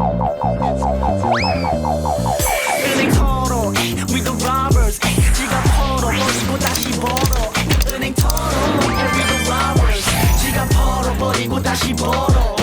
은행 털어 We the robbers 지갑 털어버리고 다시 벌어 은행 털어 We the robbers 지갑 털어버리고 다시 벌어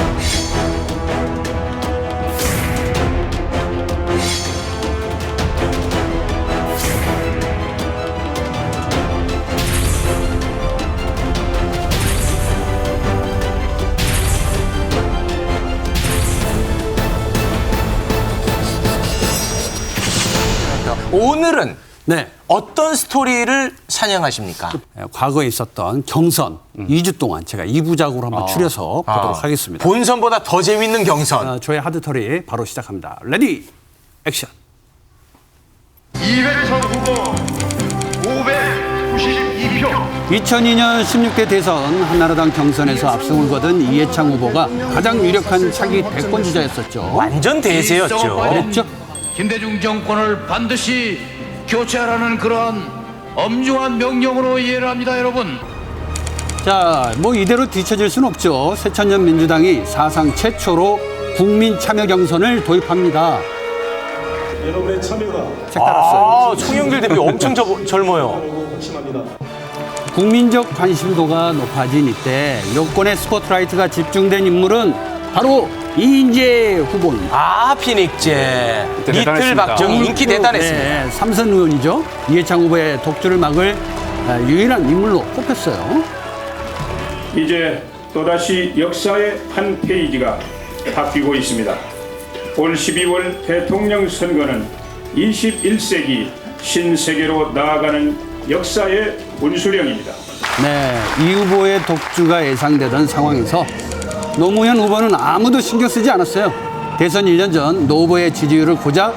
오늘은 네. 어떤 스토리를 찬양하십니까? 과거에 있었던 경선 2주 동안 제가 2부작으로 한번 추려서 보도록 하겠습니다. 본선보다 더 재밌는 경선. 저의 하드털이 바로 시작합니다. 레디, 액션. 이회창 후보 592표. 2002년 16대 대선 한나라당 경선에서 압승을 거둔 이해창 후보가 가장 유력한 차기 대권 주자였었죠. 완전 대세였죠. 그랬죠? 김대중 정권을 반드시 교체하라는 그러한 엄중한 명령으로 이해를 합니다, 여러분. 자, 뭐 이대로 뒤처질 수는 없죠. 새천년 민주당이 사상 최초로 국민 참여 경선을 도입합니다. 여러분의 참여가 색달았어요. 송영길 대표 엄청 젊어요. 확신합니다. 국민적 관심도가 높아진 이때 여권의 스포트라이트가 집중된 인물은 바로 이인재 후보입니다. 피닉제. 리틀 박정희 인기 대단했습니다. 네, 삼선 의원이죠. 이해창 후보의 독주를 막을 유일한 인물로 꼽혔어요. 이제 또다시 역사의 한 페이지가 바뀌고 있습니다. 올 12월 대통령 선거는 21세기 신세계로 나아가는 역사의 분수령입니다. 네, 이 후보의 독주가 예상되던 상황에서 노무현 후보는 아무도 신경 쓰지 않았어요. 대선 1년 전 노 후보의 지지율을 고작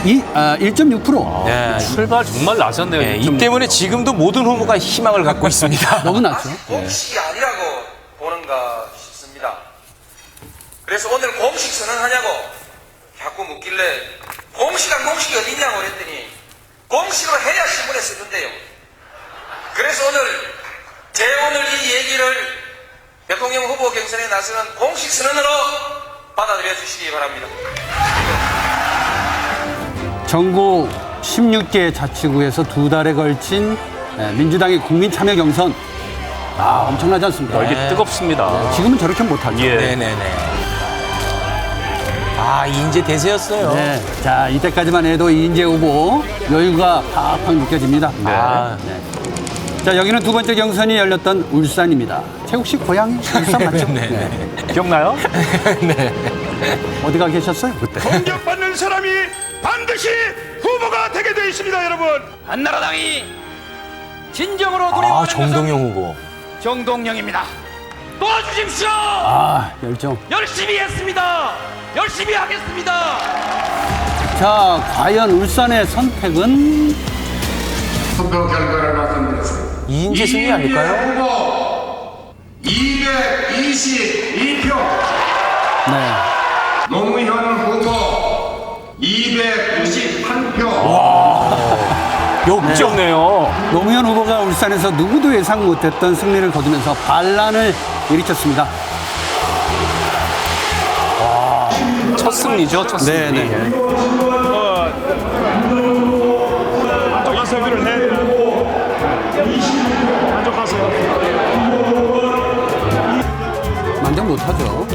1.6%. 네. 출발 정말 나섰네요. 네, 이 때문에 지금도 모든 후보가 희망을 갖고 있습니다. 너무 낮죠. 공식이 아니라고 보는가 싶습니다. 그래서 오늘 공식 선언하냐고 자꾸 묻길래 공식한 공식이 어디냐고 그랬더니 공식으로 해야 신문에 쓰던데요. 그래서 오늘 이 얘기를 대통령 후보 경선에 나서는 공식 선언으로 받아들여 주시기 바랍니다. 전국 16개 자치구에서 2달에 걸친 민주당의 국민 참여 경선. 엄청나지 않습니까? 이게 뜨겁습니다. 지금은 저렇게 못하죠. 예. 네네네. 이인재 대세였어요. 네. 자, 이때까지만 해도 이인재 후보 여유가 팍팍 느껴집니다. 네. 자, 여기는 두 번째 경선이 열렸던 울산입니다. 태국 씨 고향이 울산 맞죠? 네. 기억나요? 네. 어디가 계셨어요? 그때. 공격받는 사람이 반드시 후보가 되게 되어 있습니다, 여러분. 한나라당이 진정으로 노래하는 정동영 후보. 정동영입니다. 도와주십시오. 열정. 열심히 했습니다. 열심히 하겠습니다. 자, 과연 울산의 선택은? 투표 결과를 말씀드렸습니다. 이인재 승리 아닐까요? 후보 222표. 네. 노무현 후보 291표. 역적네요. 노무현 후보가 울산에서 누구도 예상 못했던 승리를 거두면서 반란을 일으켰습니다. 첫 승리죠, 첫 승리. 네네. 인터뷰를 해. 만족하세요. 만족 못하죠.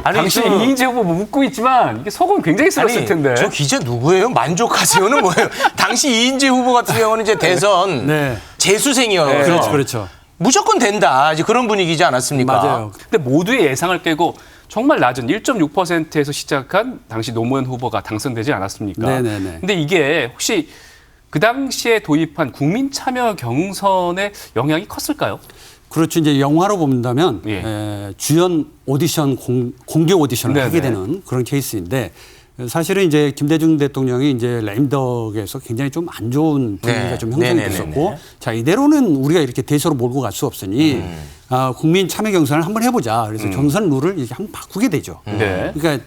당시 이인재 후보 웃고 있지만 이게 속은 굉장히 쓰렸을 텐데. 저 기자 누구예요? 만족하세요는 뭐예요? 당시 이인재 후보 같은 경우는 이제 대선 네. 재수생이어서 그렇죠. 무조건 된다. 이제 그런 분위기지 않았습니까? 맞아요. 근데 모두의 예상을 깨고 정말 낮은 1.6%에서 시작한 당시 노무현 후보가 당선되지 않았습니까? 네네네. 근데 이게 혹시 그 당시에 도입한 국민 참여 경선의 영향이 컸을까요? 그렇죠. 이제 영화로 본다면 예. 주연 오디션 공개 오디션을 네네. 하게 되는 그런 케이스인데 사실은 이제 김대중 대통령이 이제 레임덕에서 굉장히 좀 안 좋은 분위기가 네. 좀 형성이 네네네네. 됐었고 자 이대로는 우리가 이렇게 대세로 몰고 갈 수 없으니 국민 참여 경선을 한번 해보자. 그래서 경선 룰을 이렇게 한번 바꾸게 되죠. 네. 그러니까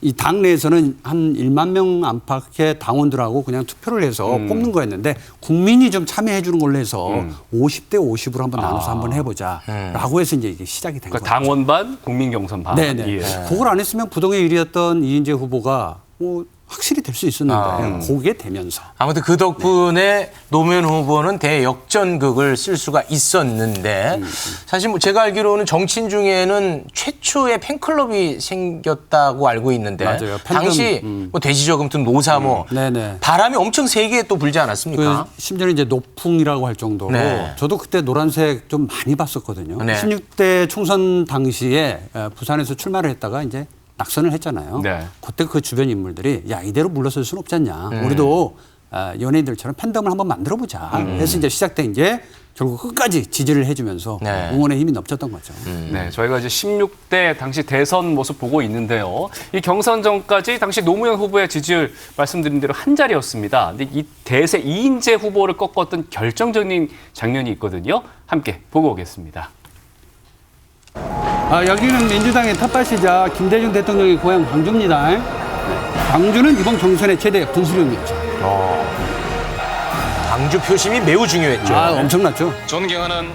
이 당내에서는 한 1만 명 안팎의 당원들하고 그냥 투표를 해서 뽑는 거였는데 국민이 좀 참여해 주는 걸로 해서 50대 50으로 한번 나눠서 한번 해보자라고 해서 이제 이게 시작이 된 거예요. 그러니까 당원 반, 국민 경선 반. 네네. 예. 그걸 안 했으면 부동의 1위였던 이인재 후보가 뭐 확실히 될 수 있었는데 그게 되면서 아무튼 그 덕분에 노무현 후보는 대역전극을 쓸 수가 있었는데 사실 뭐 제가 알기로는 정치인 중에는 최초의 팬클럽이 생겼다고 알고 있는데 맞아요. 팬덤, 당시 뭐 돼지저금통 노사모 네네. 바람이 엄청 세게 또 불지 않았습니까? 그 심지어는 이제 노풍이라고 할 정도로 네. 저도 그때 노란색 좀 많이 봤었거든요. 네. 16대 총선 당시에 부산에서 출마를 했다가 이제 낙선을 했잖아요. 네. 그때 그 주변 인물들이 야 이대로 물러설 수는 없지 않냐. 우리도 연예인들처럼 팬덤을 한번 만들어보자. 해서 이제 시작된 게 결국 끝까지 지지를 해주면서 네. 응원의 힘이 넘쳤던 거죠. 네, 저희가 이제 16대 당시 대선 모습 보고 있는데요. 이 경선 전까지 당시 노무현 후보의 지지율 말씀드린 대로 한 자리였습니다. 근데 이 대세 이인재 후보를 꺾었던 결정적인 장면이 있거든요. 함께 보고 오겠습니다. 여기는 민주당의 텃밭이자 김대중 대통령의 고향 광주입니다. 광주는 이번 경선의 최대 분수령이었죠. 광주 표심이 매우 중요했죠. 엄청났죠. 존경하는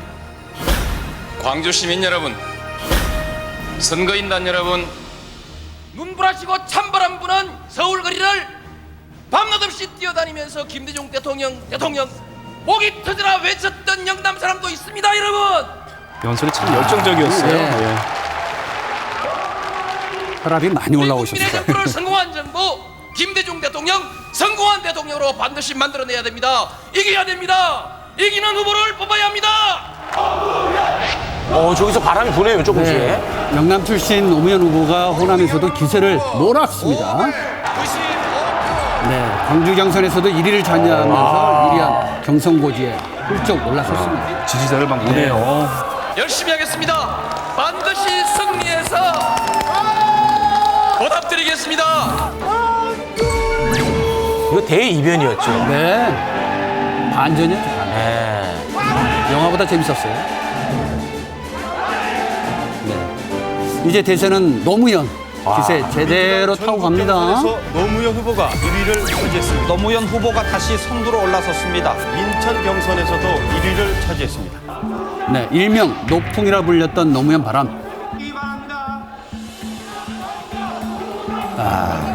광주 시민 여러분, 선거인단 여러분, 눈부라시고 찬바람 부는 서울 거리를 밤낮없이 뛰어다니면서 김대중 대통령 목이 터져라 외쳤던 영남 사람도 있습니다, 여러분. 연설이 참 열정적이었어요. 네. 예. 혈압이 많이 올라오셨을 국민의 거예요. 정부를 성공한 정부 김대중 대통령 성공한 대통령으로 반드시 만들어내야 됩니다. 이겨야 됩니다. 이기는 후보를 뽑아야 합니다. 저기서 바람이 부네요, 조금씩. 네. 영남 출신 노무현 후보가 호남에서도 기세를 몰았습니다. 네, 광주 경선에서도 1위를 차지하면서 유리한 경선 고지에 훌쩍 올라섰습니다. 지지자를 막 보네요. 열심히 하겠습니다. 반드시 승리해서 보답드리겠습니다. 이거 대이변이었죠. 네, 반전이었죠. 네. 영화보다 재밌었어요. 네. 이제 대세는 노무현 기세 제대로 타고 갑니다. 노무현 후보가 1위를 차지했습니다. 노무현 후보가 다시 선두로 올라섰습니다. 인천 경선에서도 1위를 차지했습니다. 네, 일명 노풍이라 불렸던 노무현 바람.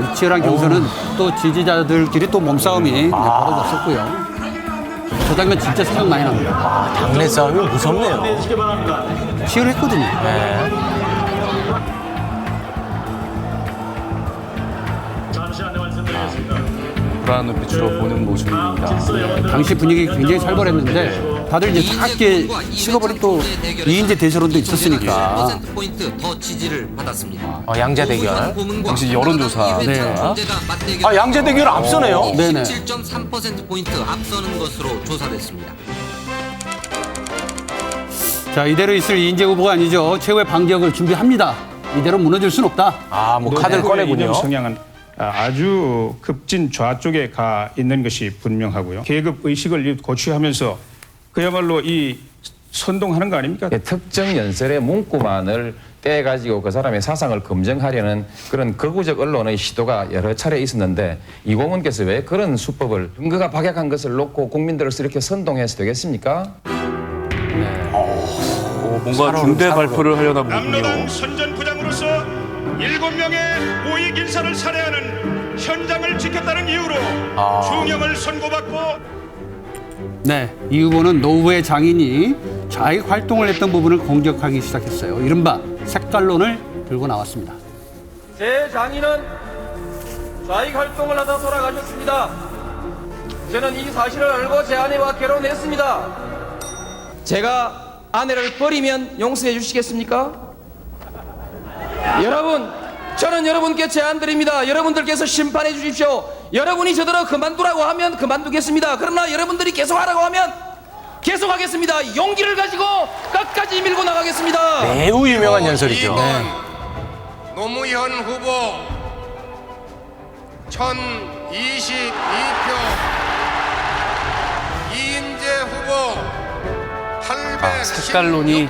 이 치열한 경선은 또 지지자들끼리 또 몸싸움이 벌어졌었고요. 저 장면 진짜 생각 많이 납니다. 당내 싸움이 무섭네요. 치열했거든요. 네. 불안한 눈빛으로 보는 모습입니다. 당시 분위기 굉장히 살벌했는데 다들 이제 작게 식어버린 또 이인재 대세론도 있었으니까. 포인트 더 지지를 받았습니다. 양자 대결. 당시 여론조사. 네. 양자 대결 앞서네요. 네네. 17.3% 포인트 앞서는 것으로 조사됐습니다. 자, 이대로 있을 이인재 후보가 아니죠. 최후의 반격을 준비합니다. 이대로 무너질 순 없다. 뭐 카드를 꺼내군요. 이념 성향은 아주 급진 좌쪽에 가 있는 것이 분명하고요. 계급 의식을 고취하면서 그야말로 이 선동하는 거 아닙니까? 특정 연설의 문구만을 떼가지고 그 사람의 사상을 검증하려는 그런 극우적 언론의 시도가 여러 차례 있었는데 이공원께서 왜 그런 수법을 근거가 박약한 것을 놓고 국민들을 이렇게 선동해서 되겠습니까? 뭔가 중대 발표를 하려다 남로당 보군요. 선전부장으로서 7명의 모익 인사를 살해하는 현장을 지켰다는 이유로 중형을 선고받고 네, 이 후보는 노후의 장인이 좌익 활동을 했던 부분을 공격하기 시작했어요. 이른바 색깔론을 들고 나왔습니다. 제 장인은 좌익 활동을 하다 돌아가셨습니다. 저는 이 사실을 알고 제 아내와 결혼했습니다. 제가 아내를 버리면 용서해 주시겠습니까? 여러분, 저는 여러분께 제안드립니다. 여러분들께서 심판해 주십시오. 여러분이 저더러 그만두라고 하면 그만두겠습니다. 그러나 여러분들이 계속하라고 하면 계속하겠습니다. 용기를 가지고 끝까지 밀고 나가겠습니다. 매우 유명한 연설이죠. 노무현 후보 1022표, 이인재 후보 색깔론이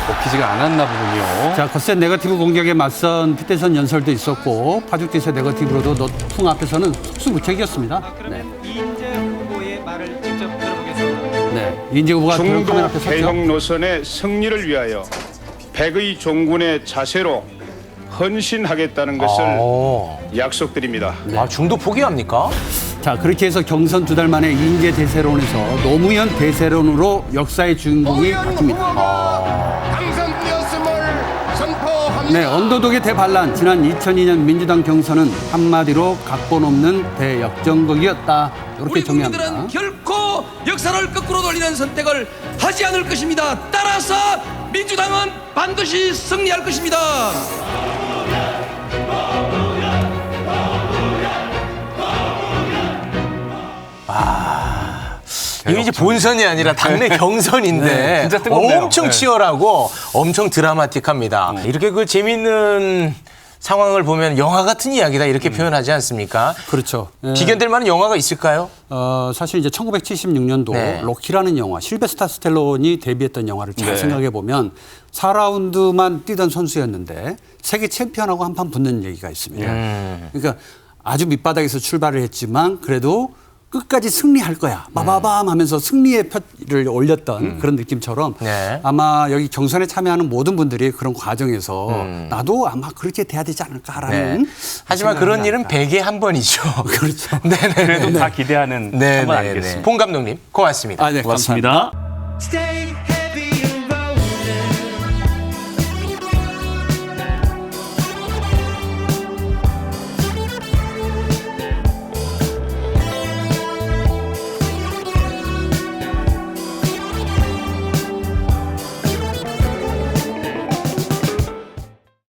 먹히지가 않았나 보군요. 자, 거센 네거티브 공격에 맞선 피태선 연설도 있었고 파죽지세 네거티브로도 노풍 앞에서는 속수무책이었습니다. 네. 이인재 후보의 말을 직접 들어보겠습니다. 네, 이인재 후보가 중도 카메라 앞에 섰죠. 개혁 노선의 승리를 위하여 백의 종군의 자세로 헌신하겠다는 것을 약속드립니다. 아, 중도 포기합니까? 자, 그렇게 해서 경선 2달 만에 이인재 대세론에서 노무현 대세론으로 역사의 주인공이 바뀝니다. 당선되었음을 선포합니다. 네, 언더독의 대반란. 지난 2002년 민주당 경선은 한마디로 각본 없는 대역전극이었다. 이렇게 우리 정리합니다. 국민들은 결코 역사를 거꾸로 돌리는 선택을 하지 않을 것입니다. 따라서 민주당은 반드시 승리할 것입니다. 이게 이제 본선이 아니라 당내 경선인데 진짜 뜨겁네요. 엄청 치열하고 엄청 드라마틱합니다. 이렇게 그 재밌는 상황을 보면 영화 같은 이야기다 이렇게 표현하지 않습니까? 그렇죠. 비견될 만한 영화가 있을까요? 사실 이제 1976년도 네. 로키라는 영화, 실베스타 스텔론이 데뷔했던 영화를 잘 생각해 보면 4라운드만 뛰던 선수였는데 세계 챔피언하고 한판 붙는 얘기가 있습니다. 그러니까 아주 밑바닥에서 출발을 했지만 그래도 끝까지 승리할 거야. 빠바밤 하면서 승리의 표를 올렸던 그런 느낌처럼 네. 아마 여기 경선에 참여하는 모든 분들이 그런 과정에서 나도 아마 그렇게 돼야 되지 않을까라는. 하지만 그런 일은 100에 한 번이죠. 그렇죠. 네네. 그래도 다 기대하는 한번 아니겠습니까? 봉 감독님 고맙습니다. 아, 네, 고맙습니다. 감사합니다. Stay